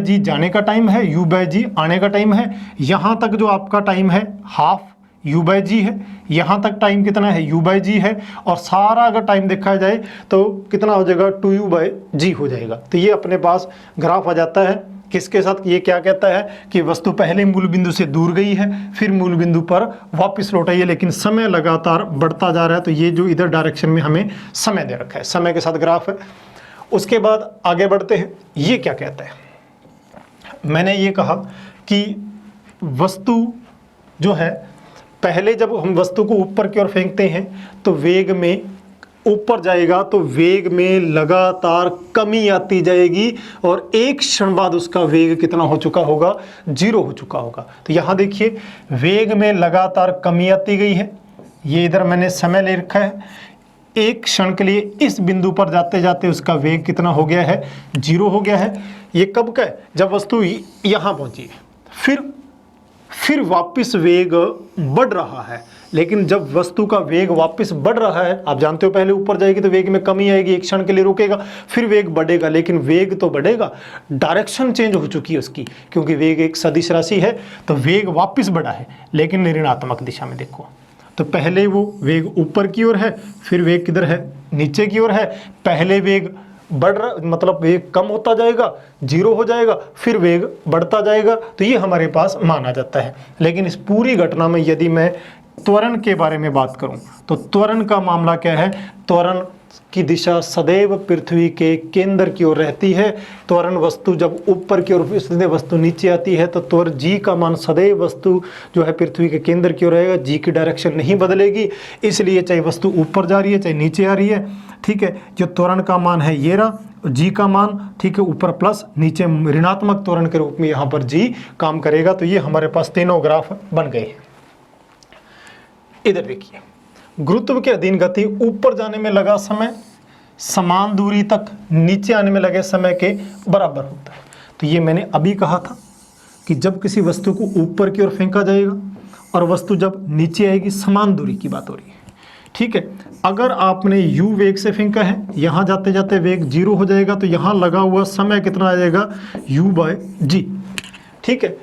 जी जाने का टाइम है, u बाय जी आने का टाइम है। यहाँ तक जो आपका टाइम है हाफ u बाय जी है, यहाँ तक टाइम कितना है, u बाय जी है, और सारा अगर टाइम देखा जाए तो कितना हो जाएगा, 2u बाय जी हो जाएगा। तो ये अपने पास ग्राफ आ जाता है। किसके साथ, ये क्या कहता है कि वस्तु पहले मूल बिंदु से दूर गई है, फिर मूल बिंदु पर वापस लौट आई है, लेकिन समय लगातार बढ़ता जा रहा है। तो ये जो इधर डायरेक्शन में हमें समय दे रखा है, समय के साथ ग्राफ है। उसके बाद आगे बढ़ते हैं, ये क्या कहता है। मैंने ये कहा कि वस्तु जो है, पहले जब हम वस्तु को ऊपर की ओर फेंकते हैं तो वेग में ऊपर जाएगा तो वेग में लगातार कमी आती जाएगी और एक क्षण बाद उसका वेग कितना हो चुका होगा, 0 हो चुका होगा। तो यहाँ देखिए वेग में लगातार कमी आती गई है, ये इधर मैंने समय ले रखा है, एक क्षण के लिए इस बिंदु पर जाते जाते उसका वेग कितना हो गया है, 0 हो गया है। ये कब का है, जब वस्तु यहाँ पहुंची है, फिर वापस वेग बढ़ रहा है। लेकिन जब वस्तु का वेग वापस बढ़ रहा है, आप जानते हो पहले ऊपर जाएगी तो वेग में कमी आएगी, एक क्षण के लिए रुकेगा, फिर वेग बढ़ेगा, लेकिन वेग तो बढ़ेगा, डायरेक्शन चेंज हो चुकी है उसकी, क्योंकि वेग एक सदिश राशि है। तो वेग वापस बढ़ा है लेकिन ऋणात्मक दिशा में। देखो तो पहले वो वेग ऊपर की ओर है, फिर वेग किधर है, नीचे की ओर है। पहले वेग बढ़ रहा, मतलब वेग कम होता जाएगा, 0 हो जाएगा, फिर वेग बढ़ता जाएगा। तो ये हमारे पास माना जाता है। लेकिन इस पूरी घटना में यदि मैं त्वरण के बारे में बात करूं तो त्वरण का मामला क्या है, त्वरण की दिशा सदैव पृथ्वी के केंद्र की ओर रहती है। त्वरण वस्तु जब ऊपर की ओर, वस्तु नीचे आती है तो त्वरण जी का मान सदैव वस्तु जो है पृथ्वी के केंद्र की ओर रहेगा, जी की डायरेक्शन नहीं बदलेगी। इसलिए चाहे वस्तु ऊपर जा रही है चाहे नीचे आ रही है, ठीक है, जो त्वरण का मान है ये रहा, जी का मान, ठीक है, ऊपर प्लस नीचे ऋणात्मक त्वरण के रूप में यहाँ पर जी काम करेगा। तो ये हमारे पास तीनों ग्राफ बन गए। इधर देखिए, गुरुत्व के अधीन गति ऊपर जाने में लगा समय समान दूरी तक नीचे आने में लगे समय के बराबर होता है। तो ये मैंने अभी कहा था कि जब किसी वस्तु को ऊपर की ओर फेंका जाएगा और वस्तु जब नीचे आएगी, समान दूरी की बात हो रही है, ठीक है। अगर आपने u वेग से फेंका है, यहाँ जाते जाते वेग 0 हो जाएगा, तो यहाँ लगा हुआ समय कितना आ जाएगा, u/g, ठीक है।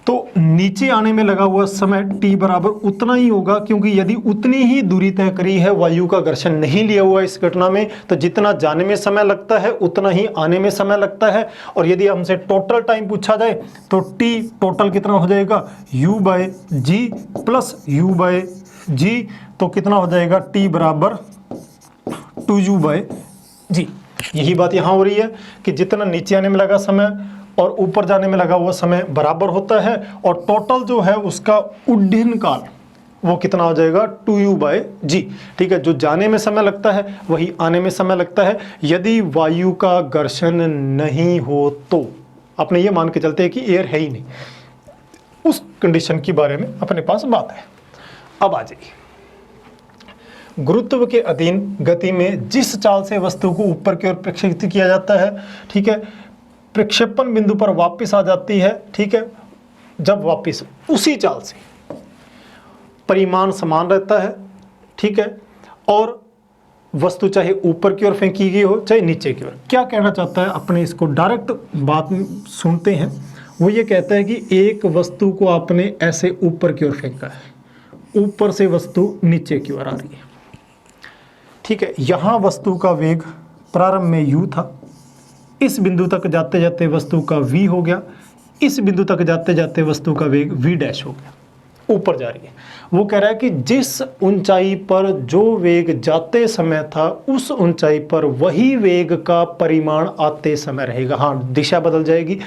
तो नीचे आने में लगा हुआ समय t बराबर उतना ही होगा, क्योंकि यदि उतनी ही दूरी तय करी है, वायु का घर्षण नहीं लिया हुआ इस घटना में, तो जितना जाने में समय लगता है उतना ही आने में समय लगता है। और यदि हमसे टोटल टाइम पूछा जाए तो t टोटल कितना हो जाएगा, u/g प्लस u/g, तो कितना हो जाएगा, t बराबर 2u/g। यही बात यहाँ हो रही है कि जितना नीचे आने में लगा समय और ऊपर जाने में लगा हुआ समय बराबर होता है, और टोटल जो है उसका उड्डयन काल वो कितना हो जाएगा, 2u/g, ठीक है। जो जाने में समय लगता है वही आने में समय लगता है। यदि वायु का घर्षण नहीं हो तो अपने ये मान के चलते हैं कि एयर है ही नहीं, उस कंडीशन के बारे में अपने पास बात है। अब आ जाइए, गुरुत्व के अधीन गति में जिस चाल से वस्तु को ऊपर की ओर प्रक्षेपित किया जाता है, ठीक है, प्रक्षेपण बिंदु पर वापस आ जाती है, ठीक है। जब वापस उसी चाल से परिमाण समान रहता है, ठीक है, और वस्तु चाहे ऊपर की ओर फेंकी गई हो चाहे नीचे की ओर। क्या कहना चाहता है, अपने इसको डायरेक्ट बात सुनते हैं। वो ये कहता है कि एक वस्तु को आपने ऐसे ऊपर की ओर फेंका है, ऊपर से वस्तु नीचे की ओर आ रही है, ठीक है। यहाँ वस्तु का वेग प्रारंभ में u था, इस बिंदु तक जाते जाते वस्तु का v हो गया, इस बिंदु तक जाते जाते वस्तु का वेग v' हो गया, ऊपर जा रही है। वो कह रहा है कि जिस ऊंचाई पर जो वेग जाते समय था उस ऊंचाई पर वही वेग का परिमाण आते समय रहेगा। हाँ, दिशा बदल जाएगी,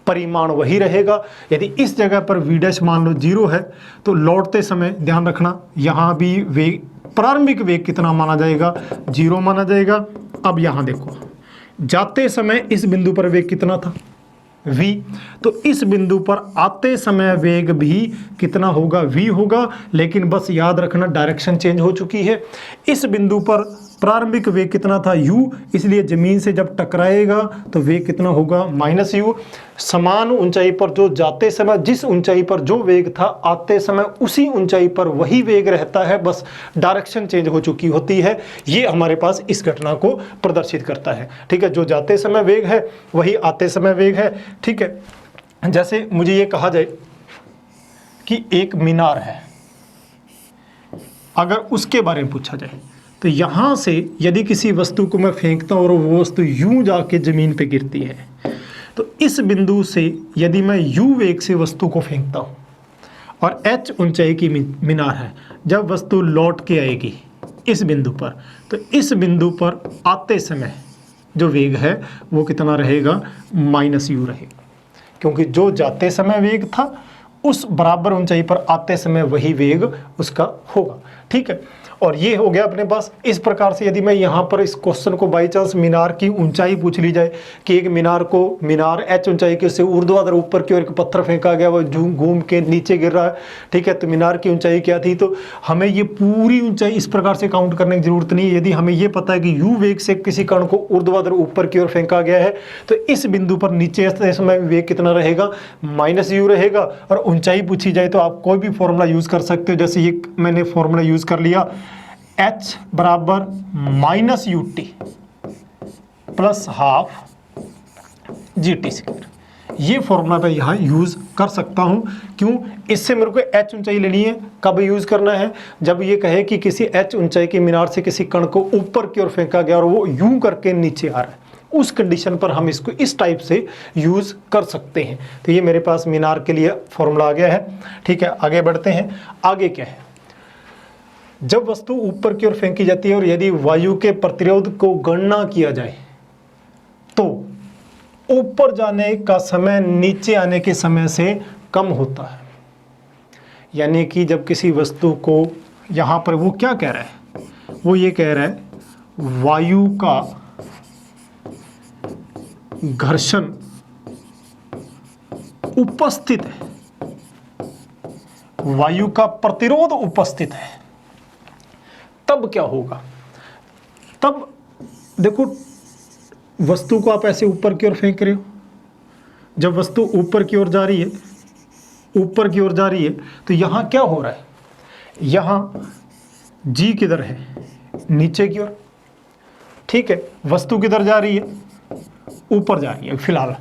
परिमाण वही रहेगा। यदि इस जगह पर v' मान लो 0 है तो लौटते समय ध्यान रखना यहाँ भी वेग, प्रारंभिक वेग कितना माना जाएगा, 0 माना जाएगा। अब यहाँ देखो, जाते समय इस बिंदु पर वेग कितना था, v, तो इस बिंदु पर आते समय वेग भी कितना होगा, v होगा। लेकिन बस याद रखना डायरेक्शन चेंज हो चुकी है। इस बिंदु पर प्रारंभिक वेग कितना था, u, इसलिए जमीन से जब टकराएगा तो वेग कितना होगा, -u। समान ऊंचाई पर जो जाते समय, जिस ऊंचाई पर जो वेग था आते समय उसी ऊंचाई पर वही वेग रहता है, बस डायरेक्शन चेंज हो चुकी होती है। ये हमारे पास इस घटना को प्रदर्शित करता है, ठीक है। जो जाते समय वेग है वही आते समय वेग है, ठीक है। जैसे मुझे ये कहा जाए कि एक मीनार है, अगर उसके बारे में पूछा जाए तो यहाँ से यदि किसी वस्तु को मैं फेंकता हूँ और वो वस्तु यूं जाके ज़मीन पे गिरती है, तो इस बिंदु से यदि मैं u वेग से वस्तु को फेंकता हूँ और h ऊंचाई की मीनार है, जब वस्तु लौट के आएगी इस बिंदु पर, तो इस बिंदु पर आते समय जो वेग है वो कितना रहेगा, -u रहेगा, क्योंकि जो जाते समय वेग था उस बराबर ऊंचाई पर आते समय वही वेग उसका होगा, ठीक है। और ये हो गया अपने पास। इस प्रकार से यदि मैं यहाँ पर इस क्वेश्चन को बाई चांस मीनार की ऊंचाई पूछ ली जाए कि एक मीनार h ऊंचाई की, उससे ऊर्ध्वाधर ऊपर की ओर एक पत्थर फेंका गया, वो घूम के नीचे गिर रहा है, ठीक है, तो मीनार की ऊंचाई क्या थी, तो हमें ये पूरी ऊंचाई इस प्रकार से काउंट करने की जरूरत नहीं है। यदि हमें ये पता है कि u वेग से किसी कण को ऊर्ध्वाधर ऊपर की ओर फेंका गया है, तो इस बिंदु पर नीचे समय वेग कितना रहेगा, -u रहेगा। और ऊंचाई पूछी जाए तो आप कोई भी फॉर्मूला यूज कर सकते हो, जैसे ये मैंने फॉर्मूला यूज कर लिया, h बराबर -ut प्लस हाफ GT²। ये फॉर्मूला मैं यहाँ यूज कर सकता हूँ। क्यों? इससे मेरे को h ऊंचाई लेनी है। कब यूज करना है? जब ये कहे कि किसी h ऊंचाई की मीनार से किसी कण को ऊपर की ओर फेंका गया और वो यूं करके नीचे आ रहा है, उस कंडीशन पर हम इसको इस टाइप से यूज कर सकते हैं। तो ये मेरे पास मीनार के लिए फॉर्मूला आ गया है। ठीक है, आगे बढ़ते हैं। आगे क्या है? जब वस्तु ऊपर की ओर फेंकी जाती है और यदि वायु के प्रतिरोध को गणना किया जाए तो ऊपर जाने का समय नीचे आने के समय से कम होता है। यानी कि जब किसी वस्तु को, यहाँ पर वो क्या कह रहा है, वो ये कह रहा है वायु का घर्षण उपस्थित है, वायु का प्रतिरोध उपस्थित है, तब क्या होगा? तब देखो, वस्तु को आप ऐसे ऊपर की ओर फेंक रहे हो, जब वस्तु ऊपर की ओर जा रही है, ऊपर की ओर जा रही है, तो यहां क्या हो रहा है? यहां जी किधर है? नीचे की ओर। ठीक है, वस्तु किधर जा रही है? ऊपर जा रही है फिलहाल।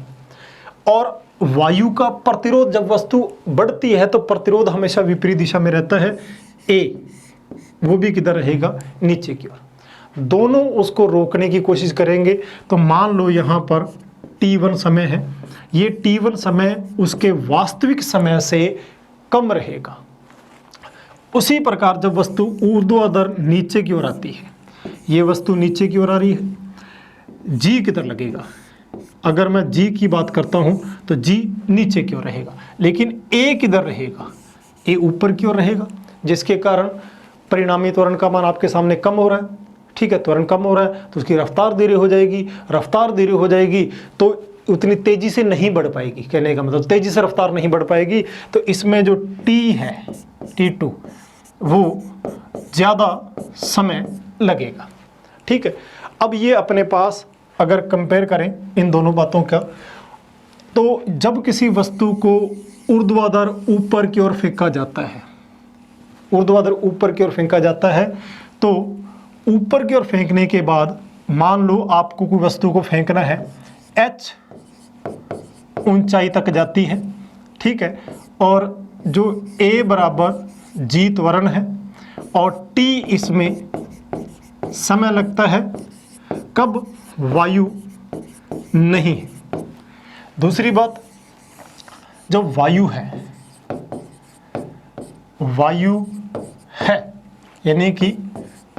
और वायु का प्रतिरोध, जब वस्तु बढ़ती है तो प्रतिरोध हमेशा विपरीत दिशा में रहता है, ए, वो भी किधर रहेगा? नीचे की ओर। दोनों उसको रोकने की कोशिश करेंगे। तो मान लो यहाँ पर t1 समय है, ये t1 समय उसके वास्तविक समय से कम रहेगा। उसी प्रकार जब वस्तु ऊर्ध्वाधर नीचे की ओर आती है, ये वस्तु नीचे की ओर आ रही है, g किधर लगेगा? अगर मैं g की बात करता हूँ तो g नीचे की ओर रहेगा, लेकिन a किधर रहेगा? a ऊपर की ओर रहेगा, जिसके कारण परिणामी त्वरण का मान आपके सामने कम हो रहा है। ठीक है, त्वरण कम हो रहा है तो उसकी रफ्तार धीरे हो जाएगी, रफ्तार धीरे हो जाएगी तो उतनी तेजी से नहीं बढ़ पाएगी। कहने का मतलब तेजी से रफ्तार नहीं बढ़ पाएगी, तो इसमें जो t है, t2, वो ज़्यादा समय लगेगा। ठीक है, अब ये अपने पास अगर कंपेयर करें इन दोनों बातों का, तो जब किसी वस्तु को ऊर्ध्वाधर ऊपर की ओर फेंका जाता है, ऊर्ध्वाधर ऊपर की ओर फेंका जाता है, तो ऊपर की ओर फेंकने के बाद मान लो आपको कोई वस्तु को फेंकना है, h ऊंचाई तक जाती है। ठीक है, और जो a बराबर g त्वरण है और t इसमें समय लगता है, कब? वायु नहीं है। दूसरी बात, जब वायु है यानी कि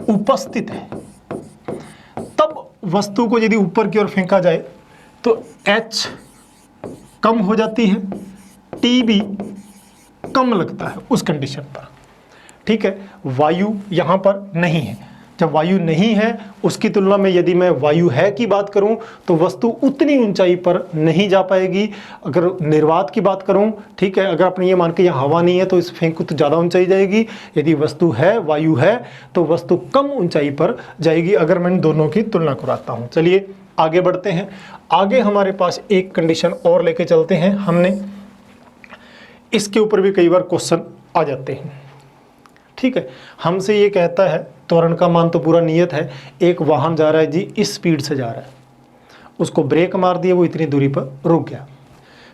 उपस्थित है, तब वस्तु को यदि ऊपर की ओर फेंका जाए तो h कम हो जाती है, t भी कम लगता है उस कंडीशन पर। ठीक है, वायु यहाँ पर नहीं है। जब वायु नहीं है, उसकी तुलना में यदि मैं वायु है की बात करूं तो वस्तु उतनी ऊंचाई पर नहीं जा पाएगी। अगर निर्वात की बात करूं, ठीक है, अगर आपने ये मान के यहाँ हवा नहीं है तो इस फेंकू तो ज़्यादा ऊंचाई जाएगी। यदि वस्तु है, वायु है, तो वस्तु कम ऊंचाई पर जाएगी, अगर मैं इन दोनों की तुलना कराता हूँ। चलिए आगे बढ़ते हैं। आगे हमारे पास एक कंडीशन और लेके चलते हैं। हमने इसके ऊपर भी कई बार क्वेश्चन आ जाते हैं। ठीक है, हमसे ये कहता है, त्वरण का मान तो पूरा नियत है, एक वाहन जा रहा है जी, इस स्पीड से जा रहा है, उसको ब्रेक मार दिया, वो इतनी दूरी पर रुक गया।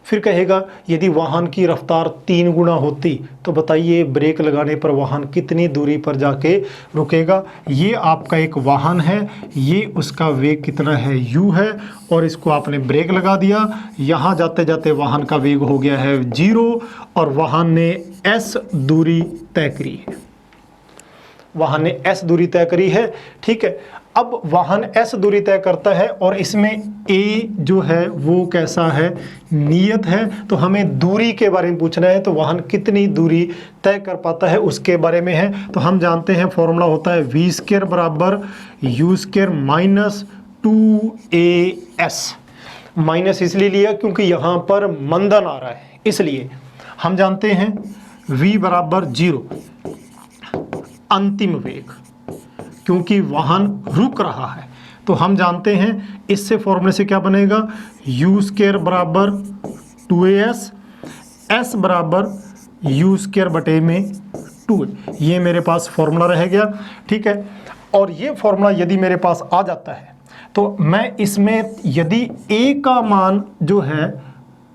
फिर कहेगा यदि वाहन की रफ्तार 3 गुना होती तो बताइए ब्रेक लगाने पर वाहन कितनी दूरी पर जाके रुकेगा। ये आपका एक वाहन है, ये उसका वेग कितना है, u है, और इसको आपने ब्रेक लगा दिया। यहाँ जाते जाते वाहन का वेग हो गया है 0 और वाहन ने s दूरी तय करी है। वाहन ने s दूरी तय करी है। ठीक है, अब वाहन s दूरी तय करता है और इसमें a जो है वो कैसा है, नियत है। तो हमें दूरी के बारे में पूछना है, तो वाहन कितनी दूरी तय कर पाता है उसके बारे में है। तो हम जानते हैं फॉर्मूला होता है v² बराबर u² माइनस 2as। माइनस इसलिए लिया क्योंकि यहाँ पर मंदन आ रहा है, इसलिए हम जानते हैं v बराबर 0 अंतिम वेग, क्योंकि वाहन रुक रहा है। तो हम जानते हैं इससे फॉर्मूले से क्या बनेगा, u² बराबर 2as, s बराबर u² बटे में 2a। ये मेरे पास फॉर्मूला रह गया। ठीक है, और ये फॉर्मूला यदि मेरे पास आ जाता है तो मैं इसमें यदि a का मान जो है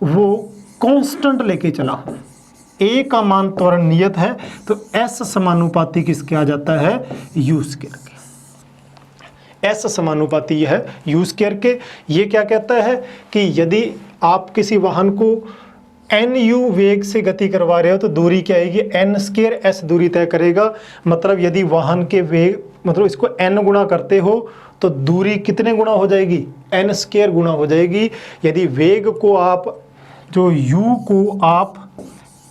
वो कांस्टेंट लेके चला हूँ, a का मान त्वरण नियत है, तो s समानुपाती किसके आ जाता है, u² के। s समानुपाती यह है u² के। ये क्या कहता है कि यदि आप किसी वाहन को nu वेग से गति करवा रहे हो तो दूरी क्या आएगी, n² s दूरी तय करेगा। मतलब यदि वाहन के वेग, मतलब इसको n गुणा करते हो तो दूरी कितने गुना हो जाएगी, n² गुना हो जाएगी। यदि वेग को आप, जो u को आप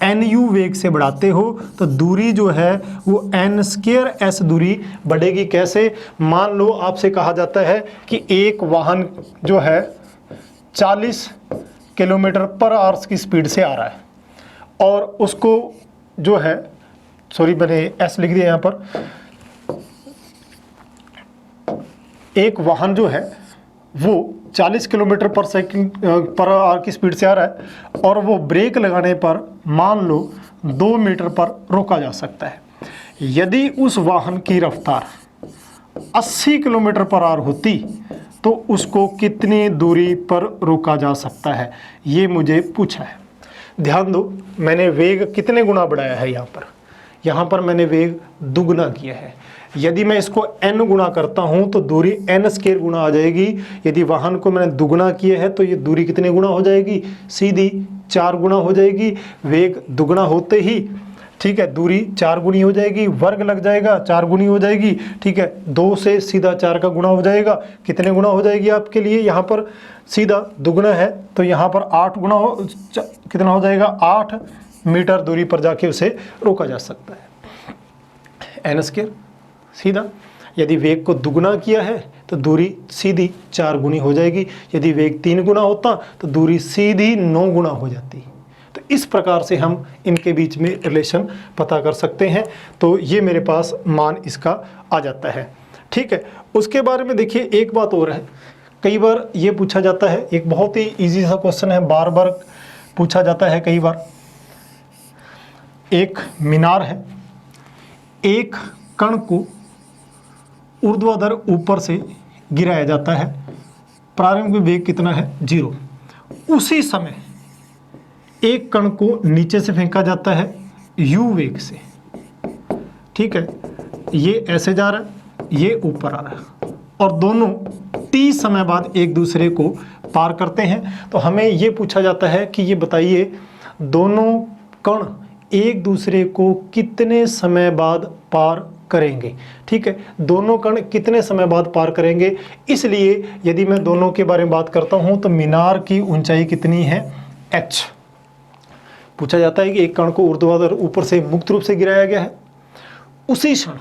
nu वेग से बढ़ाते हो तो दूरी जो है वो n² s दूरी बढ़ेगी। कैसे, मान लो आपसे कहा जाता है कि एक वाहन जो है 40 किलोमीटर पर आवर्स की स्पीड से आ रहा है और उसको जो है, सॉरी मैंने s लिख दिया यहाँ पर, एक वाहन जो है वो 40 किलोमीटर पर सेकंड पर आवर की स्पीड से आ रहा है और वो ब्रेक लगाने पर मान लो 2 मीटर पर रोका जा सकता है। यदि उस वाहन की रफ्तार 80 किलोमीटर पर आवर होती तो उसको कितनी दूरी पर रोका जा सकता है, ये मुझे पूछा है। ध्यान दो, मैंने वेग कितने गुना बढ़ाया है, यहाँ पर मैंने वेग दुगना किया है। यदि मैं इसको n गुना करता हूँ तो दूरी n² गुना आ जाएगी। यदि वाहन को मैंने दुगना किया है तो ये दूरी कितने गुना हो जाएगी, सीधी 4 गुना हो जाएगी। वेग दुगना होते ही, ठीक है, दूरी 4 गुनी हो जाएगी, वर्ग लग जाएगा, 4 गुनी हो जाएगी। ठीक है, 2 से सीधा 4 का गुना हो जाएगा। कितने गुना हो जाएगी आपके लिए, यहाँ पर सीधा दुगना है तो यहाँ पर 8 गुना हो, कितना हो जाएगा, 8 मीटर दूरी पर जाके उसे रोका जा सकता है, n² सीधा। यदि वेग को दुगना किया है तो दूरी सीधी 4 गुनी हो जाएगी। यदि वेग 3 गुना होता तो दूरी सीधी 9 गुना हो जाती। तो इस प्रकार से हम इनके बीच में रिलेशन पता कर सकते हैं। तो ये मेरे पास मान इसका आ जाता है। ठीक है, उसके बारे में देखिए एक बात और है, कई बार ये पूछा जाता है, एक बहुत ही इजी सा क्वेश्चन है, बार बार पूछा जाता है कई बार। एक मीनार है, एक कण को ऊर्ध्वाधर ऊपर से गिराया जाता है, प्रारंभिक वेग कितना है, 0। उसी समय एक कण को नीचे से फेंका जाता है u वेग से। ठीक है, ये ऐसे जा रहा है, ये ऊपर आ रहा है और दोनों t समय बाद एक दूसरे को पार करते हैं। तो हमें ये पूछा जाता है कि ये बताइए दोनों कण एक दूसरे को कितने समय बाद पार करेंगे। ठीक है, दोनों कण कितने समय बाद पार करेंगे। इसलिए यदि मैं दोनों के बारे में बात करता हूं तो मीनार की ऊंचाई कितनी है, h। पूछा जाता है कि एक कण को ऊर्ध्वाधर ऊपर से मुक्त रूप से गिराया गया है, उसी क्षण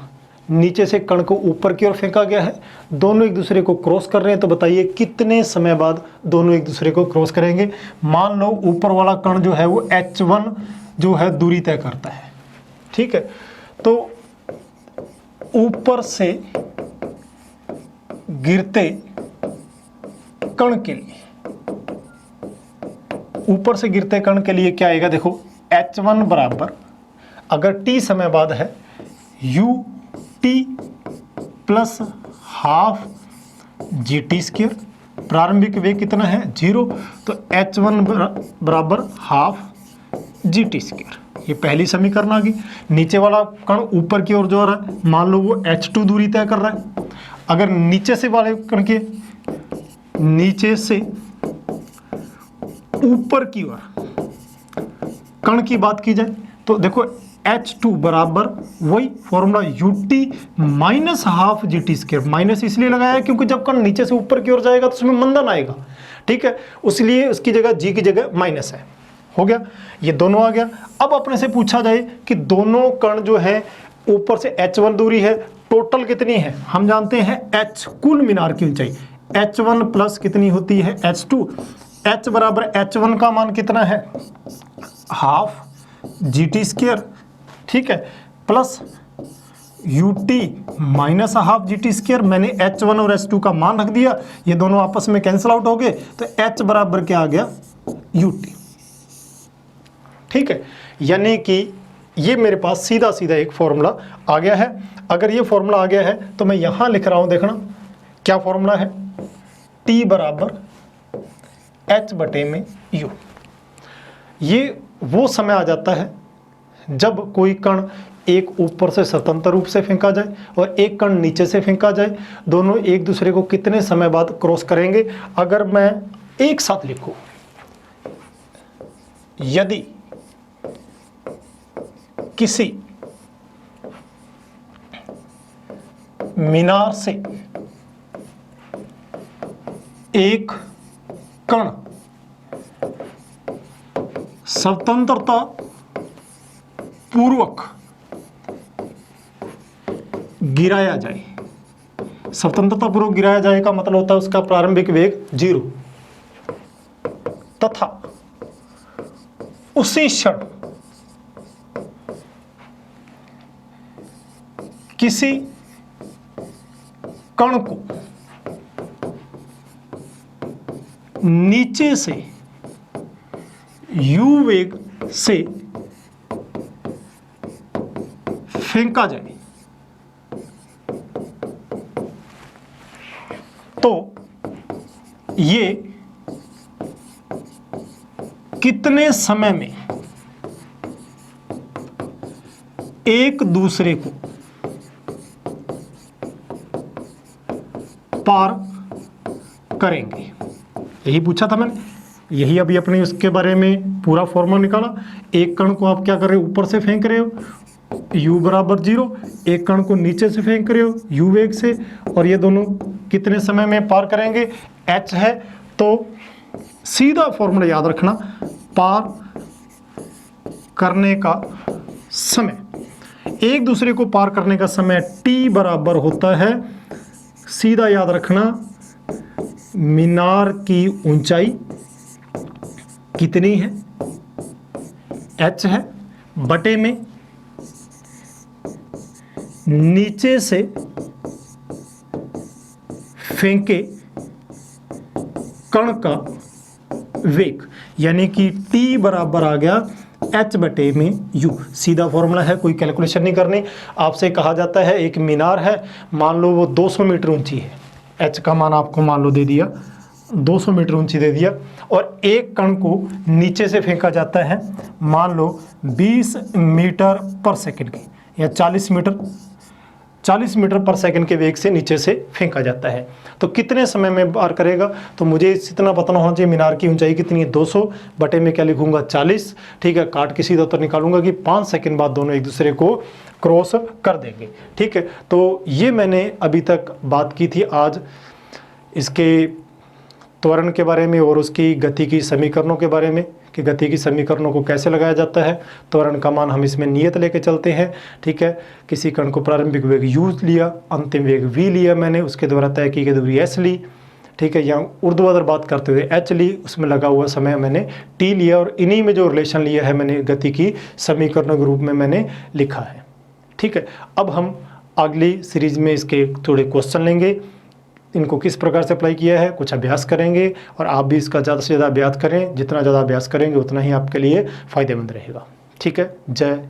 नीचे से कण को ऊपर की ओर फेंका गया है, दोनों एक दूसरे को क्रॉस कर रहे हैं। तो बताइए कितने समय बाद दोनों एक दूसरे को क्रॉस करेंगे। मान लो ऊपर वाला कण जो है वो h1 जो है दूरी तय करता है। ठीक है, तो ऊपर से गिरते कण के लिए, ऊपर से गिरते कण के लिए क्या आएगा, देखो h1 बराबर, अगर t समय बाद है, ut प्लस हाफ gt²। प्रारंभिक वेग कितना है, 0, तो h1 बराबर हाफ gt²। ये पहली समीकरण आ गई। नीचे वाला कण ऊपर की ओर जो आ रहा है, मान लो वो h2 दूरी तय कर रहा है। अगर नीचे से वाले कण के, नीचे से ऊपर की ओर कण की बात की जाए तो देखो H2 बराबर वही formula ut minus half GT²। Minus इसलिए लगाया है क्योंकि जब कण नीचे से ऊपर की ओर जाएगा तो उसमें मंदन आएगा, ठीक है, इसलिए उसकी जगह g की जगह माइनस है। हो गया, ये दोनों आ गया। अब अपने से पूछा जाए कि दोनों कण जो है ऊपर से h1 दूरी है, टोटल कितनी है? हम जानते हैं h कुल मीनार की ऊंचाई, h1 प्लस कितनी होती है h2। h बराबर h1 का मान कितना है? हाफ GT², ठीक है, plus ut minus half GT²। मैंने h1 और h2 का मान रख दिया, ये दोनों आपस में कैंसिल आउट हो गए, तो h बराबर क्या आ गया? ut, ठीक है। यानी कि ये मेरे पास सीधा सीधा एक फॉर्मूला आ गया है। अगर ये फॉर्मूला आ गया है तो मैं यहां लिख रहा हूं, देखना क्या फॉर्मूला है, T बराबर h बटे में u। ये वो समय आ जाता है जब कोई कण एक ऊपर से स्वतंत्र रूप से फेंका जाए और एक कण नीचे से फेंका जाए, दोनों एक दूसरे को कितने समय बाद क्रॉस करेंगे। अगर मैं एक साथ लिखूं, यदि किसी मीनार से एक कण स्वतंत्रता पूर्वक गिराया जाए, स्वतंत्रता पूर्वक गिराया जाए का मतलब होता है उसका प्रारंभिक वेग 0, तथा उसी क्षण किसी कण को नीचे से u वेग से फेंका जाए, तो ये कितने समय में एक दूसरे को पार करेंगे। यही पूछा था मैंने, यही अभी अपने उसके बारे में पूरा फॉर्मूला निकाला। एक कण को आप क्या कर रहे हो, ऊपर से फेंक रहे हो u बराबर 0, एक कण को नीचे से फेंक रहे हो u वेग से, और ये दोनों कितने समय में पार करेंगे, h है, तो सीधा फॉर्मूला याद रखना, पार करने का समय, एक दूसरे को पार करने का समय t बराबर होता है, सीधा याद रखना, मीनार की ऊंचाई कितनी है, h है, बटे में नीचे से फेंके कण का वेग, यानी कि t बराबर आ गया h बटे में u। सीधा फॉर्मूला है, कोई कैलकुलेशन नहीं करनी। आपसे कहा जाता है एक मीनार है, मान लो वो 200 मीटर ऊंची है, h का मान आपको मान लो दे दिया 200 मीटर ऊंची दे दिया, और एक कण को नीचे से फेंका जाता है मान लो 20 मीटर पर सेकंड की, या 40 मीटर पर सेकंड के वेग से नीचे से फेंका जाता है, तो कितने समय में पार करेगा। तो मुझे इतना पता होना चाहिए मीनार की ऊंचाई कितनी है, 200 बटे में क्या लिखूंगा 40, ठीक है, काट के सीधा उत्तर निकालूंगा कि 5 सेकंड बाद दोनों एक दूसरे को क्रॉस कर देंगे, ठीक है। तो ये मैंने अभी तक बात की थी आज इसके त्वरण के बारे में और उसकी गति की समीकरणों के बारे में, कि गति की समीकरणों को कैसे लगाया जाता है। त्वरण का मान हम इसमें नियत लेके चलते हैं, ठीक है। किसी कण को प्रारंभिक वेग u लिया, अंतिम वेग v लिया मैंने, उसके द्वारा तय की गई दूरी s ली, ठीक है। यहाँ ऊर्ध्वाधर बात करते हुए h ली, उसमें लगा हुआ समय मैंने t लिया, और इन्हीं में जो रिलेशन लिया है मैंने गति की समीकरणों के रूप में मैंने लिखा है, ठीक है। अब हम अगली सीरीज में इसके थोड़े क्वेश्चन लेंगे, इनको किस प्रकार से अप्लाई किया है, कुछ अभ्यास करेंगे, और आप भी इसका ज़्यादा से ज़्यादा अभ्यास करें। जितना ज़्यादा अभ्यास करेंगे उतना ही आपके लिए फ़ायदेमंद रहेगा, ठीक है। जय